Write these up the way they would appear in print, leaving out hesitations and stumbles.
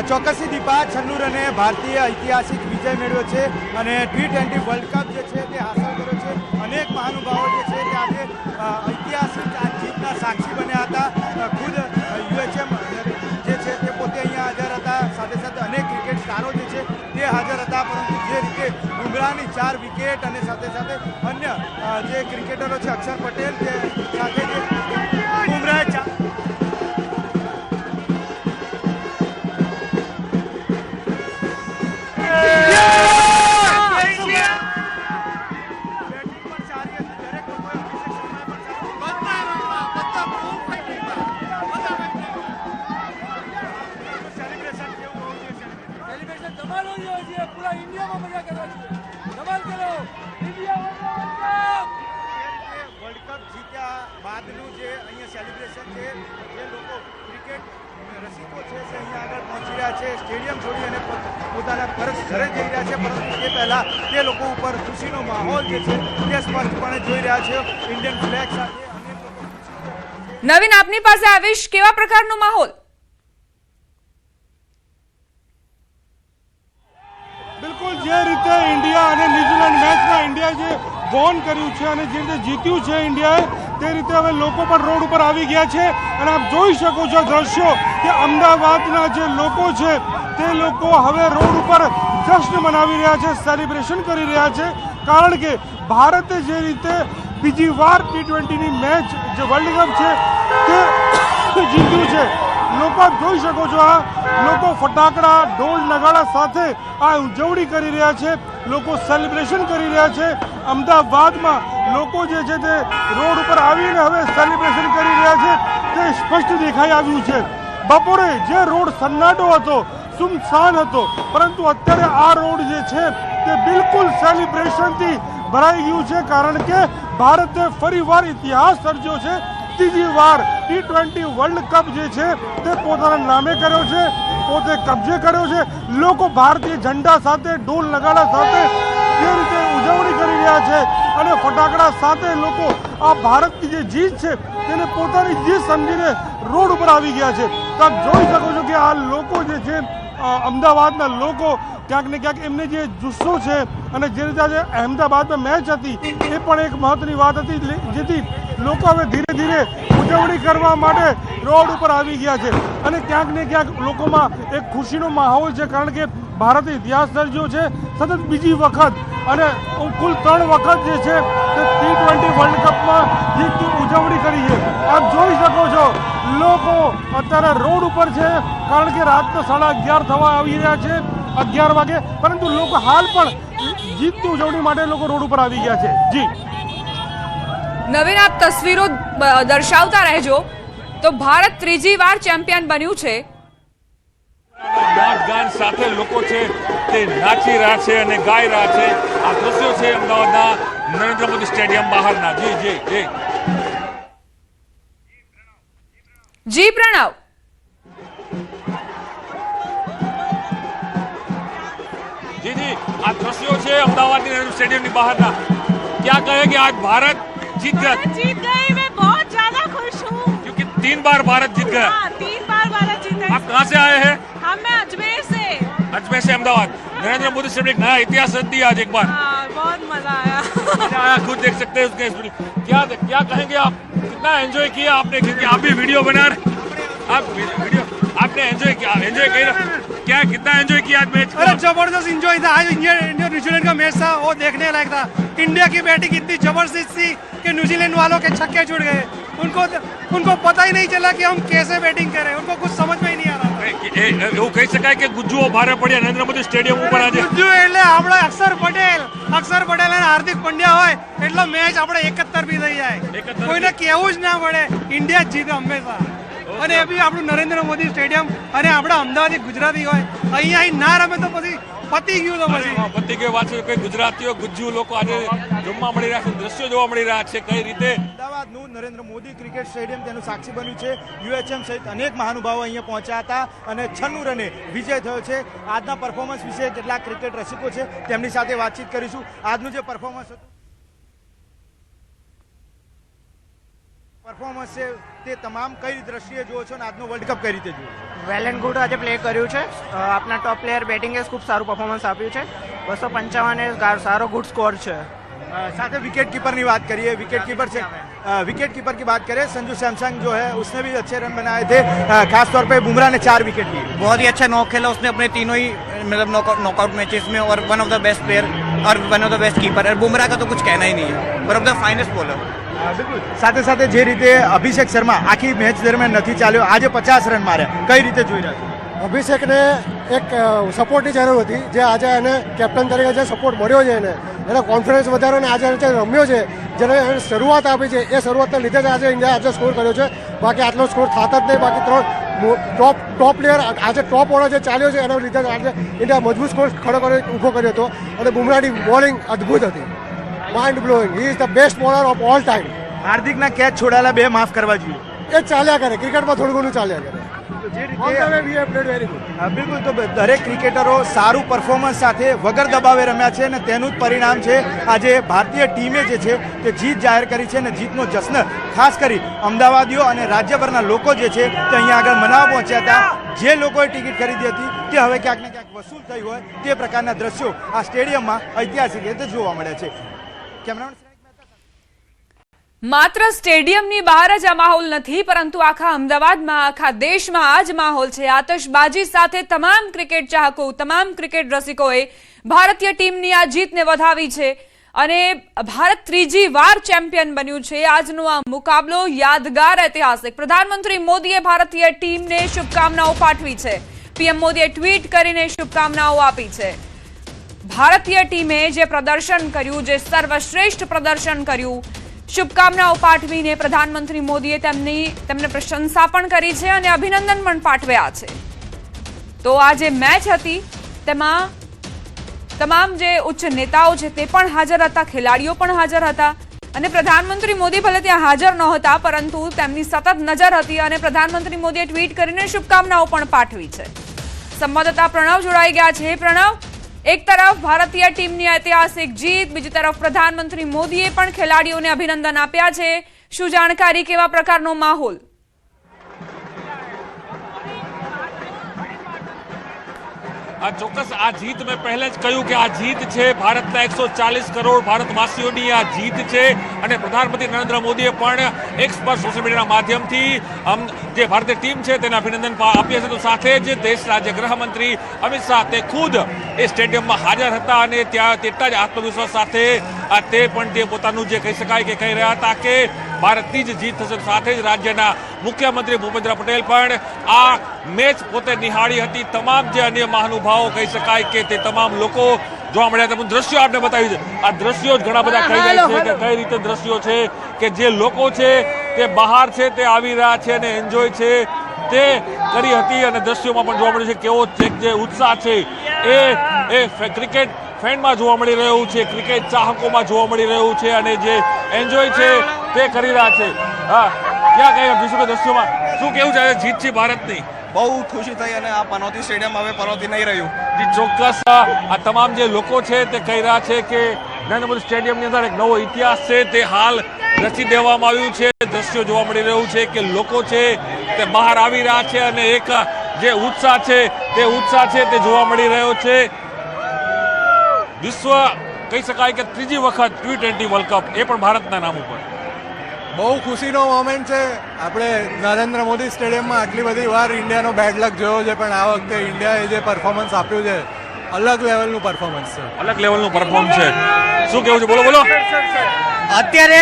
ચોક્કસથી દીપા, 96 રને ભારતીય ઐતિહાસિક વિજય મેળવ્યો છે અને T20 વર્લ્ડ કપ જે છે તે હાંસલ કર્યો છે. અનેક મહાનુભાવો જે છે તે આજે ઐતિહાસિક આ જીતના સાક્ષી બન્યા હતા. ખુદ UHM જે છે તે પોતે અહીંયા હાજર હતા. સાથે સાથે અનેક ક્રિકેટ સ્ટારો જે છે તે હાજર હતા. પરંતુ જે રીતે બુમરાહની 4 વિકેટ અને સાથે સાથે અન્ય જે ક્રિકેટરો છે, અક્ષર પટેલ તે સાથે જે બુમરાહે બાદનું જે અહીંયા સેલિબ્રેશન છે, જે લોકો ક્રિકેટ રસિકો છે તે અહીંયા આગળ પહોંચી રહ્યા છે, સ્ટેડિયમ છોડી અને પોતાના ઘરે જઈ રહ્યા છે. પરંતુ તે પહેલા તે લોકો ઉપર ખુશીનો માહોલ જે છે તે સ્પષ્ટપણે જોઈ રહ્યા છે. ઇન્ડિયન ફ્લેગ સાથે નવીન, આપની પાસે આવીશ, કેવા પ્રકારનો માહોલ? બિલકુલ જે રીતે ઇન્ડિયા અને ન્યુઝીલેન્ડ મેચમાં ઇન્ડિયા જે વોન કર્યું છે અને જે રીતે જીત્યું છે ઇન્ડિયાએ, તે રીતે હવે લોકો પણ રોડ ઉપર આવી ગયા છે. અને આપ જોઈ શકો છો દ્રશ્યો કે અમદાવાદના જે લોકો છે તે લોકો હવે રોડ ઉપર જશ્ન મનાવી રહ્યા છે, સેલિબ્રેશન કરી રહ્યા છે. કારણ કે ભારતે જે રીતે બીજી વાર T20ની મેચ જે વર્લ્ડ કપ છે તે જીત્યું છે. લોકો આપ જોઈ શકો છો, આ લોકો ફટાકડા, ઢોલ નગાડા સાથે આ ઉજવણી કરી રહ્યા છે, લોકો સેલિબ્રેશન કરી રહ્યા છે. અમદાવાદમાં લોકો જે છે તે રોડ ઉપર આવીને હવે સેલિબ્રેશન કરી રહ્યા છે તે સ્પષ્ટ દેખાઈ આવ્યું છે. બપોરે જે રોડ સન્નાટો હતો, સુમસાન હતો, પરંતુ અત્યારે આ રોડ જે છે તે બિલકુલ સેલિબ્રેશનથી ભરાઈ ગયું છે. કારણ કે ભારતે ફરીવાર ઇતિહાસ સર્જ્યો છે. ત્રીજી વાર T20 વર્લ્ડ કપ જે છે તે પોતાના નામે કર્યો છે, પોતે કબજે કર્યો છે. લોકો ભારતીય ઝંડા સાથે, ઢોલ નગાડા સાથે જે રીતે ઉજવણી કરી રહ્યા છે અને ફટાકડા સાથે લોકો આ ભારતની જે જીત છે તેને પોતાની જીત સમજીને રોડ ઉપર આવી ગયા છે. તો આપ જોઈ શકો છો કે આ લોકો જે છે, અમદાવાદના લોકો ક્યાંક ને ક્યાંક એમને જે જુસ્સો છે અને જે રીતે આજે અહેમદાબાદમાં મેચ હતી એ પણ એક મહત્વની વાત હતી, જેથી લોકો હવે ધીરે ધીરે ઉજવણી કરવા માટે રોડ ઉપર આવી ગયા છે. અને ક્યાંક ને ક્યાંક લોકોમાં એક ખુશીનો માહોલ છે. કારણ કે ભારતે ઇતિહાસ સર્જ્યો છે, સતત બીજી વખત અને કુલ 3 વખત જે છે તે T20 વર્લ્ડ કપમાં જીતની ઉજવણી કરી છે. આપ જોઈ શકો છો લોકો અત્યારે રોડ ઉપર છે. કારણ કે રાતના 11:30 થવા આવી રહ્યા છે, 11 વાગે, પરંતુ લોકો હાલ પણ જીતની ઉજવણી માટે લોકો રોડ ઉપર આવી ગયા છે. જી નવીન, આપ તસવીરો દર્શાવતા રહેજો. તો ભારત ત્રીજી વાર ચેમ્પિયન બન્યું છે. ગાન સાથે લોકો છે તે નાચી રહ્યા છે અને ગાઈ રહ્યા છે. આ દ્રશ્યો છે અમદાવાદના નરેન્દ્ર મોદી સ્ટેડિયમ બહારના. જી જી જી જી પ્રણવ. जी जी आज दृश्यों से अहमदाबाद नेहरू स्टेडियम की बाहर ना क्या कहेंगे? आज भारत जीत गया। मैं बहुत ज्यादा खुश हूँ क्योंकि 3 बार भारत जीत गया। 3 बार भारत जीत गया। आप कहाँ से आए हैं? मैं अजमेर से। अजमेर से अहमदाबाद। नरेंद्र मोदी स्टेडियम एक नया इतिहास रच दिया आज एक बार। बहुत मजा आया। मजा आया, खुद देख सकते हैं उसके। क्या कहेंगे आप? कितना एंजॉय किया आपने? क्योंकि आप भी वीडियो बना रहे, आप वीडियो आपने एंजॉय किया क्या? कितना एंजॉय किया आज मैच? अरे जबरदस्त एंजॉय था। आज इंडिया न्यूजीलैंड का मैच था, वो देखने लायक था। इंडिया की बैटिंग इतनी जबरदस्त थी कि न्यूजीलैंड वालों के छक्के छूट गए। उनको पता ही नहीं चला कि हम कैसे बैटिंग करें, उनको कुछ समझ में ही नहीं आ रहा। એવું કહી શકાય કે ગુજ્જુઓ ભારે પડ્યા નરેન્દ્ર મોદી સ્ટેડિયમ ઉપર આજે. ગુજ્જુ એટલે આપણે અક્ષર પટેલ અને હાર્દિક પંડ્યા હોય એટલો મેચ આપણે 71 થઈ જાય. કોઈને કહેવું જ ના પડે, ઇન્ડિયા જ જીતે હંમેશા. અને એ બી આપણું નરેન્દ્ર મોદી સ્ટેડિયમ અને આપણા અમદાવાદી ગુજરાતી હોય, અહીંયા અહીં ના રમે તો પછી પતી ગયું. તો પછી પતી ગયું વાત છે. કોઈ ગુજરાતીઓ ગુજ્જુ લોકો આજે જોવા મળી રહ્યા છે, દ્રશ્યો જોવા મળી રહ્યા છે કઈ રીતે અમદાવાદનું નરેન્દ્ર મોદી ક્રિકેટ સ્ટેડિયમ તેનું સાક્ષી બન્યું છે. UHM સહિત અનેક મહાનુભાવો અહીંયા પહોંચ્યા હતા અને 96 રને વિજય થયો છે. આજના પરફોર્મન્સ વિશે કેટલાક ક્રિકેટ રસિકો છે તેમની સાથે વાતચીત કરીશું. આજનું જે પરફોર્મન્સ હતું પરફોર્મન્સ છે તે તમામ કઈ દ્રષ્ટિએ જુઓ છો અને આજનો વર્લ્ડ કપ કઈ રીતે જુઓ છો? વેલ એન્ડ ગુડ આજે પ્લે કર્યું છે. આપના ટોપ પ્લેયર બેટિંગે ખૂબ સારું પરફોર્મન્સ આપ્યું છે. 255 એ સારો ગુડ સ્કોર છે. साथ विकेट कीपर की बात करिए, विकेट कीपर की बात करें, संजू सैमसंग जो है उसने भी अच्छे रन बनाए थे. खास तौर पे बुमराह ने 4 विकेट लिए. बहुत ही अच्छा नॉक खेला उसने अपने तीनों ही मतलब नॉकआउट मैचेस में और one of the best player और one of the best keeper. और बुमराह का तो कुछ कहना ही नहीं है, one of the finest bowler. બિલકુલ. સાથે સાથે જે રીતે અભિષેક શર્મા આખી મેચ દરમિયાન નથી ચાલ્યો, આજે 50 રન માર્યા, કઈ રીતે જોઈ રહ્યા છો? અભિષેકને એક સપોર્ટની જરૂર હતી, જે આજે એને કેપ્ટન તરીકે જે સપોર્ટ મળ્યો છે એને કોન્ફિડન્સ વધાર્યો અને આજે જે રમ્યો છે, જેને એને શરૂઆત આપી છે, એ શરૂઆતના લીધે જ આજે ઇન્ડિયા આજે સ્કોર કર્યો છે. બાકી આટલો સ્કોર થાત જ નહીં. બાકી 3 ટોપ પ્લેયર આજે ટોપ ઓર્ડર જે ચાલ્યો છે એના લીધે આજે ઇન્ડિયા મજબૂત સ્કોર ઊભો કર્યો હતો. અને બુમરાહની બોલિંગ અદ્ભુત હતી, mind blowing. He is the best bowler of all time. હાર્દિકના કેચ છોડાયેલા 2 માફ કરવા જોઈએ. એ ચાલ્યા કરે, ક્રિકેટમાં થોડું ઘણું ચાલ્યા કરે. જે ઓલ ધ વે રીતે we have played very good. બિલકુલ, તો દરેક ક્રિકેટરો સારું પરફોર્મન્સ સાથે વગર દબાવે રમ્યા છે અને તેનું જ પરિણામ છે આજે ભારતીય ટીમે જે છે તે જીત જાહેર કરી છે અને જીતનો જશ્ન ખાસ કરી અમદાવાદીઓ અને રાજ્યભરના લોકો જે છે તે અહીંયા આગળ મનાવવા પહોંચ્યા હતા. જે લોકોએ ટિકિટ ખરીદી હતી તે હવે ક્યાંક ને ક્યાંક વસૂલ થઈ હોય તે પ્રકારના દ્રશ્યો આ સ્ટેડિયમમાં ઐતિહાસિક રીતે જોવા મળ્યા છે. કેમેરામેન માત્ર સ્ટેડિયમની બહાર જ આ માહોલ નથી, પરંતુ આખા અમદાવાદમાં, આખા દેશમાં આ જ માહોલ છે. આતશબાજી સાથે તમામ ક્રિકેટ ચાહકો, તમામ ક્રિકેટ રસિકોએ ભારતીય ટીમની આ જીતને વધાવી છે અને ભારત ત્રીજી વાર ચેમ્પિયન બન્યું છે. આજનો આ મુકાબલો યાદગાર, ઐતિહાસિક. પ્રધાનમંત્રી મોદીએ ભારતીય ટીમને શુભકામનાઓ પાઠવી છે. પીએમ મોદીએ ટ્વીટ કરીને શુભકામનાઓ આપી છે. ભારતીય ટીમે જે પ્રદર્શન કર્યું, જે સર્વશ્રેષ્ઠ પ્રદર્શન કર્યું, શુભકામનાઓ પાઠવીને પ્રધાનમંત્રી મોદીએ તેમને પ્રશંસા પણ કરી છે અને અભિનંદન પણ પાઠવ્યા છે. તો આ જે મેચ હતી તેમાં તમામ જે ઉચ્ચ નેતાઓ છે તે પણ હાજર હતા, ખેલાડીઓ પણ હાજર હતા અને પ્રધાનમંત્રી મોદી ભલે ત્યાં હાજર નહોતા, પરંતુ તેમની સતત નજર હતી અને પ્રધાનમંત્રી મોદીએ ટ્વીટ કરીને શુભકામનાઓ પણ પાઠવી છે. સંવાદદાતા પ્રણવ જોડાઈ ગયા છે. પ્રણવ, એક તરફ ભારતીય ટીમની ઐતિહાસિક જીત, બીજી તરફ પ્રધાનમંત્રી મોદીએ પણ ખેલાડીઓને અભિનંદન આપ્યા છે. શું જાણકારી, કેવા પ્રકારનો માહોલ? આ ચોક્કસ આ જીત મેં પહેલે જ કહ્યું કે આ જીત છે ભારતના 140 કરોડ ભારતવાસીઓની આ જીત છે અને પ્રધાનમંત્રી નરેન્દ્ર મોદીએ પણ એક્સ પર સોશિયલ મીડિયાના માધ્યમથી જે ભારતીય ટીમ છે તેને અભિનંદન આપ્યા છે. તો સાથે જ દેશના જે ગૃહમંત્રી અમિત શાહ તે ખુદ એ સ્ટેડિયમમાં હાજર હતા અને ત્યાં તેટલા જ આત્મવિશ્વાસ સાથે તે પણ તે પોતાનું જે કહી શકાય કે કહી રહ્યા હતા કે ભારતની જ જીત થશે. સાથે જ રાજ્યના મુખ્યમંત્રી ભૂપેન્દ્ર પટેલ પણ આ મેચ પોતે નિહાળી હતી. તમામ જે અન્ય મહાનુભાવો કહી શકાય કે તે તમામ લોકો જોવા મળ્યા હતા. દ્રશ્યો આપણે બતાવી છે. આ દ્રશ્યો જ ઘણા બધા કહી રહ્યા છે કે કઈ રીતે દ્રશ્યો છે કે જે લોકો છે તે બહાર છે તે આવી રહ્યા છે અને એન્જોય છે તે કરી હતી અને દ્રશ્યોમાં પણ જોવા મળ્યું છે કેવો જે ઉત્સાહ છે એ ક્રિકેટ ફેનમાં જોવા મળી રહ્યું છે, ક્રિકેટ ચાહકોમાં જોવા મળી રહ્યું છે અને જે એન્જોય છે તે કરી રહ્યા છે. હા, ક્યાં કઈ જોઈશું કે દ્રશ્યોમાં શું કેવું છે જીત છે ભારતની? બહુ ખુશી થઈ અને આ પનોતી સ્ટેડિયમ હવે પનોતી નહીં રહ્યું. ચોક્કસ આ તમામ જે લોકો છે તે કહી રહ્યા છે કે નરેન્દ્ર મોદી સ્ટેડિયમની અંદર એક નવો ઇતિહાસ છે તે હાલ રચી દેવામાં આવ્યું છે. દ્રશ્યો જોવા મળી રહ્યું છે કે લોકો છે તે બહાર આવી રહ્યા છે અને એક જે ઉત્સાહ છે તે જોવા મળી રહ્યો છે. વિશ્વ કહી શકાય કે ત્રીજી વખત T20 વર્લ્ડ કપ, એ પણ ભારતના નામ ઉપર. બહુ ખુશીનો મોમેન્ટ છે. આપણે નરેન્દ્ર મોદી સ્ટેડિયમમાં આટલી બધી વાર ઇન્ડિયાનો બેડ લક જોયો છે, પણ આ વખતે ઇન્ડિયાએ જે પરફોર્મન્સ આપ્યું છે અલગ લેવલનું પરફોર્મન્સ છે. અલગ લેવલનું પરફોર્મ છે. શું કેવું છે? બોલો. અત્યારે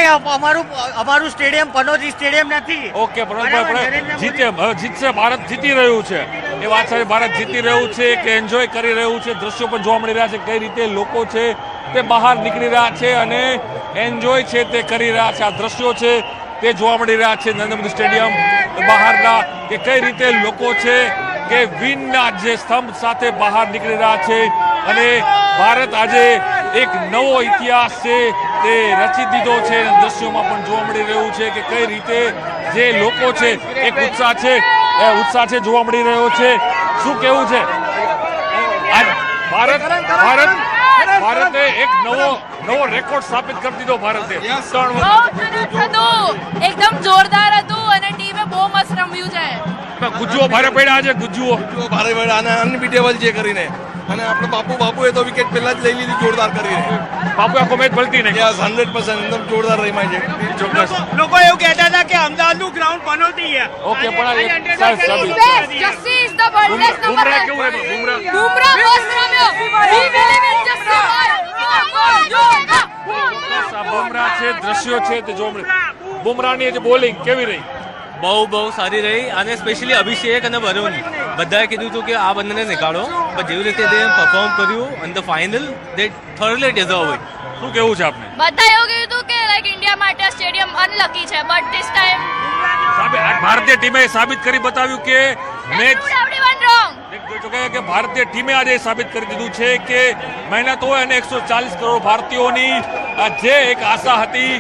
અમારું સ્ટેડિયમ પનોતી સ્ટેડિયમ નથી. ઓકે, પરંતુ આપણે જીતશે, ભારત જીતી રહ્યું છે એ વાત છે. ભારત જીતી રહ્યું છે કે એન્જોય કરી રહ્યું છે. દ્રશ્યો પણ જોવા મળી રહ્યા છે કઈ રીતે લોકો છે તે બહાર નીકળી રહ્યા છે અને એન્જોય છે તે કરી રહ્યા છે. આ દ્રશ્યો છે તે જોવા મળી રહ્યા છે નરેન્દ્ર મોદી સ્ટેડિયમ બહારના કે કઈ રીતે લોકો છે કે વિનના જે સ્તંભ સાથે બહાર નીકળી રહ્યા છે અને ભારત આજે એક નવો ઇતિહાસ છે તે રચી દીધો છે. દ્રશ્યોમાં પણ જોવા મળી રહ્યું છે કે કઈ રીતે જે લોકો છે એક ઉત્સાહ છે જોવા મળી રહ્યો છે. શું કેવું છે? ભારત ભારતે એક નવો રેકોર્ડ સ્થાપિત કરી દીધો. ભારતે 3 બહુ સરસ હતું, એકદમ જોરદાર હતું અને ટીમે બહુ મસ્ત રમ્યું છે. ગુજ્જુઓ ભારે પડ્યા છે. ગુજ્જુઓ ભારે ભારે અને અનબીટેબલ છે કરીને, અને આપણે બાપુએ તો વિકેટ પહેલા જ લઈ લીધી જોરદાર કરીને. બાપુ આખો મેચ ભલતી નહીં. યસ 100% એકદમ જોરદાર રમ્યા છે. ચોક્કસ. લોકો એવું કહેતા હતા કે અમદાવાદનું ગ્રાઉન્ડ પનોતી છે. ઓકે પણ આ એક સાબિત. Jassi is the world Bumrah કેવું રમ્યો? બુમરાહ બુમરાહ મસ્ત રમ્યો. વી બિલીવ ઇન જસ્સી. આ બુમરાહ છે, દ્રશ્યો છે તે જોવા મળે. બુમરાહની જે બોલિંગ કેવી રહી? બહુ સારી રહી, અને સ્પેશિયલી અભિષેક અને વરુણ બધાએ કીધું હતું કે આ બંનેને નીકાળો, પણ જેવી રીતે તે પરફોર્મ કર્યું અને the final they thoroughly deserve it. શું કેવું છે આપને? બધા એવું કીધું હતું કે લાઈક ઇન્ડિયા માટે સ્ટેડિયમ અનલકી છે, બટ ધીસ ટાઈમ ભારતીય ટીમે સાબિત કરી બતાવ્યું કે મેચ એવરીવન રોંગ. કે ભારતીય ટીમે આજે સાબિત કરી દીધું છે કે મહેનત હોય અને 140 કરોડ ભારતીયોની જે એક આશા હતી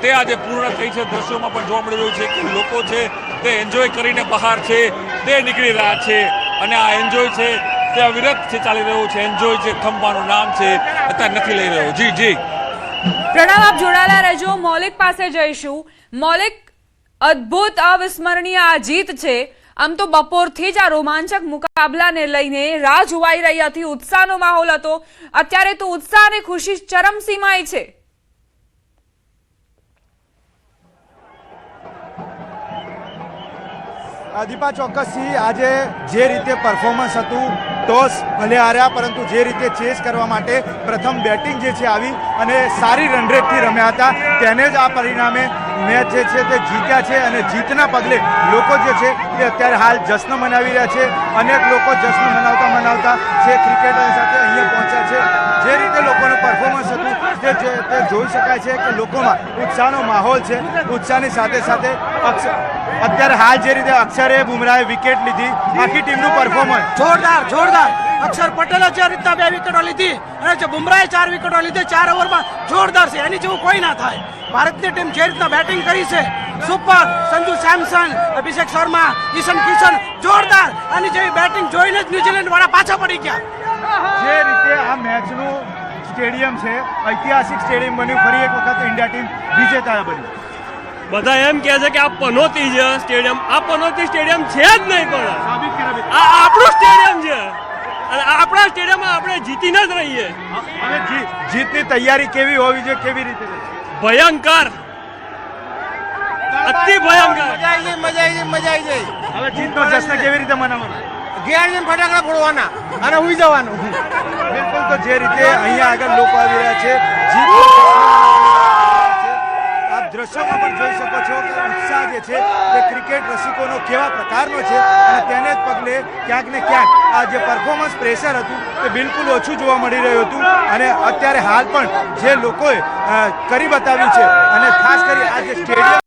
તે આજે પૂર્ણ થઈ છે. દ્રશ્યોમાં પણ જોવા મળી રહ્યું છે કે લોકો છે તે એન્જોય કરીને બહાર છે તે નીકળી રહ્યા છે, અને આ એન્જોય છે તે અવિરત છે ચાલી રહ્યું છે. એન્જોય જે ખંભાનું નામ છે અત્યારે નથી લઈ રહ્યો. જી જી પ્રણામ, આપ જોડાયેલા રહેજો. મૌલિક પાસે જઈશું. મૌલિક, અદ્ભુત અવિસ્મરણીય આ જીત છે. આમ તો બપોરથી જ આ રોમાંચક મુકાબલાને લઈને રાહ જોવાઈ રહી હતી, ઉત્સાહનો માહોલ હતો. અત્યારે તો ઉત્સાહ અને ખુશી ચરમસીમાએ છે. દીપા, ચોક્કસથી આજે જે રીતે પરફોર્મન્સ હતું, ટોસ ભલે હાર્યા પરંતુ જે રીતે ચેસ કરવા માટે પ્રથમ બેટિંગ જે છે આવી અને સારી રન રેટથી રમ્યા હતા, તેને જ આ પરિણામે મેચ જે છે તે જીત્યા છે. અને જીતના પગલે લોકો જે છે તે અત્યારે હાલ જશ્ન મનાવી રહ્યા છે. અનેક લોકો જશ્ન મનાવતા છે ક્રિકેટર સાથે અહીંયા પહોંચ્યા છે. જે રીતે લોકોનું પરફોર્મન્સ હતું તે જોઈ શકાય છે કે લોકોમાં ઉત્સાહનો માહોલ છે. ઉત્સાહની સાથે સાથે અત્યારે હાલ જે રીતે અક્ષરે બુમરાહે વિકેટ લીધી, આખી ટીમનું પરફોર્મન્સ જોરદાર. અક્ષર પટેલે જે રીતના 2 વિકેટો લીધી અને જે બુમરાહે 4 વિકેટો લીધી 4 ઓવરમાં જોરદાર છે. એની જેવું કોઈ ના થાય. ભારતની ટીમ જે રીતના બેટિંગ કરી છે સુપર. સંજુ સેમસન, અભિષેક શર્મા, ઈશાન કિશન જોરદાર. આની જેવી બેટિંગ જોઈને જ ન્યુઝીલેન્ડ વાળા પાછા પડી ગયા. જે રીતે આ મેચનું સ્ટેડિયમ છે ઐતિહાસિક સ્ટેડિયમ બન્યું, ફરી એક વખત ઇન્ડિયા ટીમ વિજેતા બની. બધા એમ કહે છે કે આ પનોતી છે સ્ટેડિયમ. આ પનોતી સ્ટેડિયમ છે જ નહીં, પણ આ આપણું સ્ટેડિયમ છે, અને આપણા સ્ટેડિયમમાં આપણે જીતીને જ રહીએ. હવે જીતની તૈયારી કેવી હોવી જોઈએ, કેવી રીતે? ભયંકર, અતિ ભયંકર. મજા આવી જાય. હવે જીતનો જશ્ન કેવી રીતે મનાવવાનો? ઘેર જઈને ફટાકડા ફોડવાના અને ઉઈ જવાનું. બિલકુલ, તો જે રીતે અહીંયા આગળ લોકો આવી રહ્યા છે, આપ દ્રશ્યોમાં પણ જોઈ શકો છો કે ઉત્સાહ જે છે તે ક્રિકેટ રસિકોનો કેવા પ્રકારનો છે, અને તેને જ પગલે ક્યાંક ને ક્યાંક આ જે પરફોર્મન્સ પ્રેશર હતું તે બિલકુલ ઓછું જોવા મળી રહ્યું હતું. અને અત્યારે હાલ પણ જે લોકોએ કરી બતાવ્યું છે, અને ખાસ કરી આ જે સ્ટેડિયમ